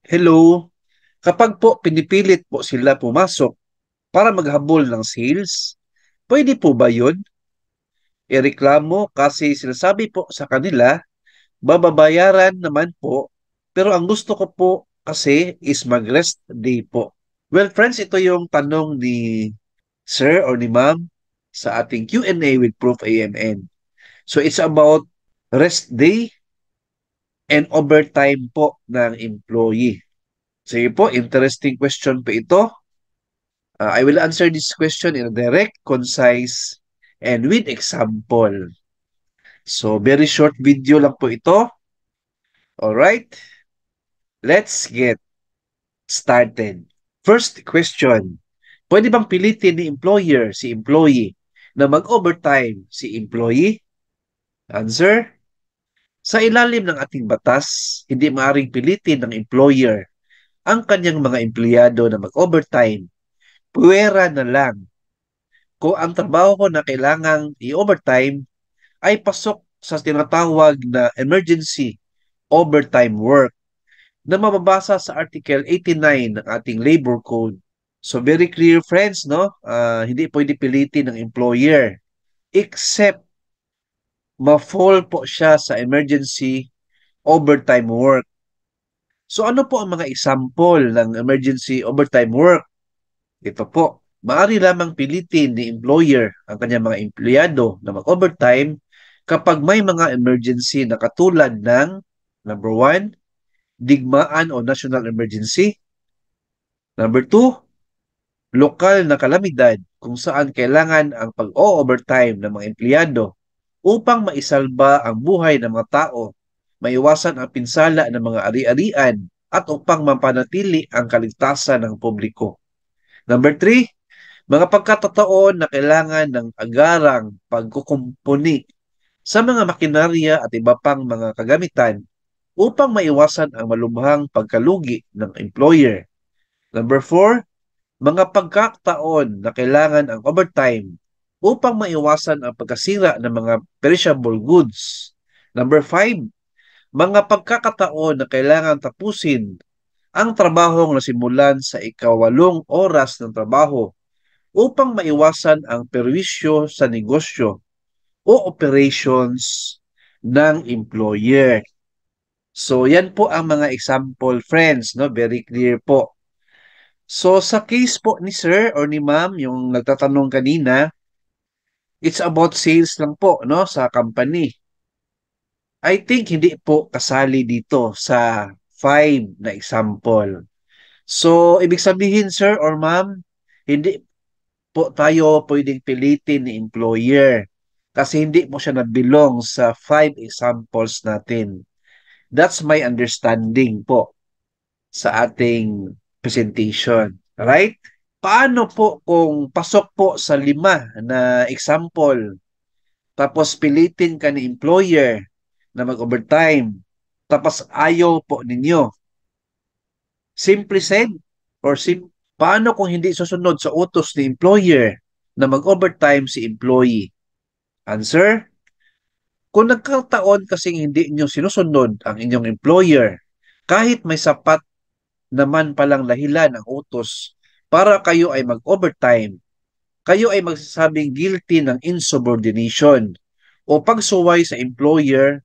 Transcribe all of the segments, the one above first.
Hello, kapag po pinipilit po sila pumasok para maghabol ng sales, pwede po ba yun? Ireklamo kasi sinasabi po sa kanila, bababayaran naman po, pero ang gusto ko po kasi is mag-rest day po. Well, friends, ito yung tanong ni Sir or ni Ma'am sa ating Q&A with Proof AMN. So it's about rest day and overtime po ng employee. Sige po, interesting question po ito. I will answer this question in a direct, concise, and with example. So, very short video lang po ito. Alright, let's get started. First question. Pwede bang pilitin ni employer si employee na mag-overtime si employee? Answer. Sa ilalim ng ating batas, hindi maaaring pilitin ng employer ang kanyang mga empleyado na mag-overtime. Puwera na lang kung ang trabaho ko na kailangang i-overtime ay pasok sa tinatawag na emergency overtime work na mababasa sa Article 89 ng ating Labor Code. So very clear friends, no? Hindi pwede pilitin ng employer except ma-fall po siya sa emergency overtime work. So ano po ang mga example ng emergency overtime work? Ito po, maaari lamang pilitin ni employer ang kanyang mga empleyado na mag-overtime kapag may mga emergency na katulad ng number one, digmaan o national emergency. Number two, lokal na kalamidad kung saan kailangan ang pag-o-overtime ng mga empleyado upang maisalba ang buhay ng mga tao, maiwasan ang pinsala ng mga ari-arian at upang mapanatili ang kaligtasan ng publiko. Number three, mga pagkatataon na kailangan ng agarang pagkukumpuni sa mga makinarya at iba pang mga kagamitan upang maiwasan ang malubhang pagkalugi ng employer. Number four, mga pagkakataon na kailangan ang overtime upang maiwasan ang pagkasira ng mga perishable goods. Number five, mga pagkakataon na kailangan tapusin ang trabahong nasimulan sa ikawalong oras ng trabaho upang maiwasan ang perwisyo sa negosyo o operations ng employer. So, yan po ang mga example, friends, no? Very clear po. So, sa case po ni sir or ni ma'am, yung nagtatanong kanina, it's about sales lang po, no? Sa company. I think hindi po kasali dito sa five na example. So, ibig sabihin, sir or ma'am, hindi po tayo pwedeng pilitin ni employer kasi hindi mo siya nabilong sa five examples natin. That's my understanding po sa ating presentation. Right? Paano po kung pasok po sa lima na example, tapos pilitin ka ni employer na mag-overtime, tapos ayaw po ninyo? Simple said, or paano kung hindi susunod sa utos ni employer na mag-overtime si employee? Answer, kung nagkataon kasing hindi inyo sinusunod ang inyong employer, kahit may sapat naman palang dahilan ang utos para kayo ay mag-overtime, kayo ay magsasabing guilty ng insubordination o pagsuway sa employer,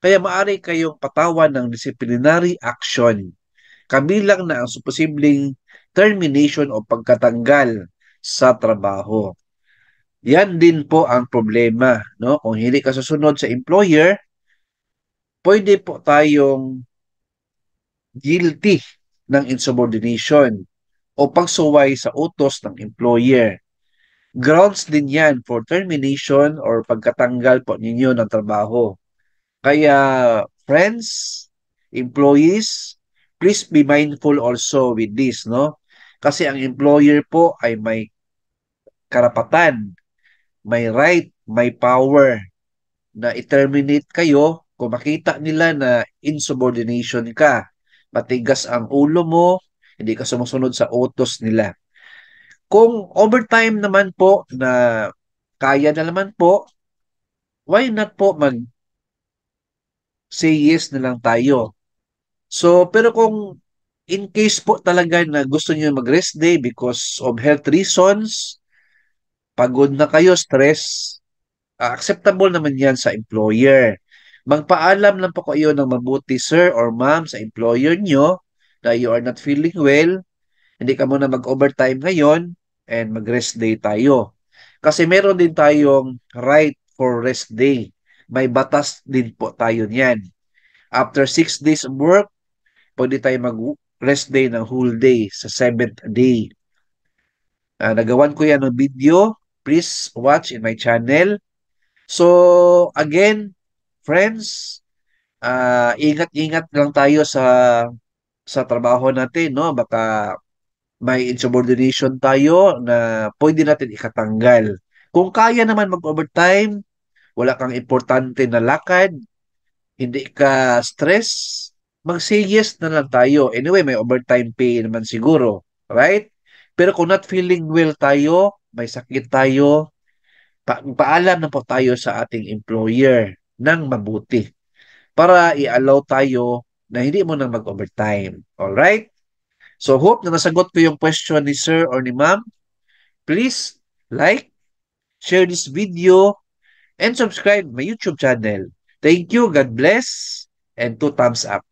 kaya maaari kayong patawan ng disciplinary action, kabilang na ang posibleng termination o pagkatanggal sa trabaho. Yan din po ang problema, no? Kung hindi ka susunod sa employer, pwede po tayong guilty ng insubordination o pagsuway sa utos ng employer. Grounds din yan for termination or pagkatanggal po ninyo ng trabaho. Kaya, friends, employees, please be mindful also with this, no? Kasi ang employer po ay may karapatan, may right, may power na i-terminate kayo kung makita nila na insubordination ka. Matigas ang ulo mo, hindi ka sumusunod sa utos nila. Kung overtime naman po na kaya na naman po, why not po mag-say yes na lang tayo? So, pero kung In case po talaga na gusto niyo mag-rest day because of health reasons, pagod na kayo, stress, acceptable naman yan sa employer. Magpaalam lang po kayo ng mabuti, sir or ma'am, sa employer nyo na you are not feeling well, hindi ka muna mag-overtime ngayon, and mag-rest day tayo. Kasi meron din tayong right for rest day. May batas din po tayo niyan. After 6 days of work, pwede tayo mag-rest day ng whole day sa 7th day. Nagawan ko yan ng video. Please watch in my channel. So, again, friends, ingat-ingat lang tayo sa trabaho natin, no? Baka may insubordination tayo na pwede natin ikatanggal. Kung kaya naman mag-overtime, wala kang importante na lakad, hindi ka stress, mag-say yes na lang tayo. Anyway, may overtime pay naman siguro, right? Pero kung not feeling well tayo, may sakit tayo, paalam na po tayo sa ating employer ng mabuti para i-allow tayo na hindi mo nang mag-overtime. Alright? So, hope na nasagot ko yung question ni sir or ni ma'am. Please like, share this video, and subscribe my YouTube channel. Thank you, God bless, and 2 thumbs up.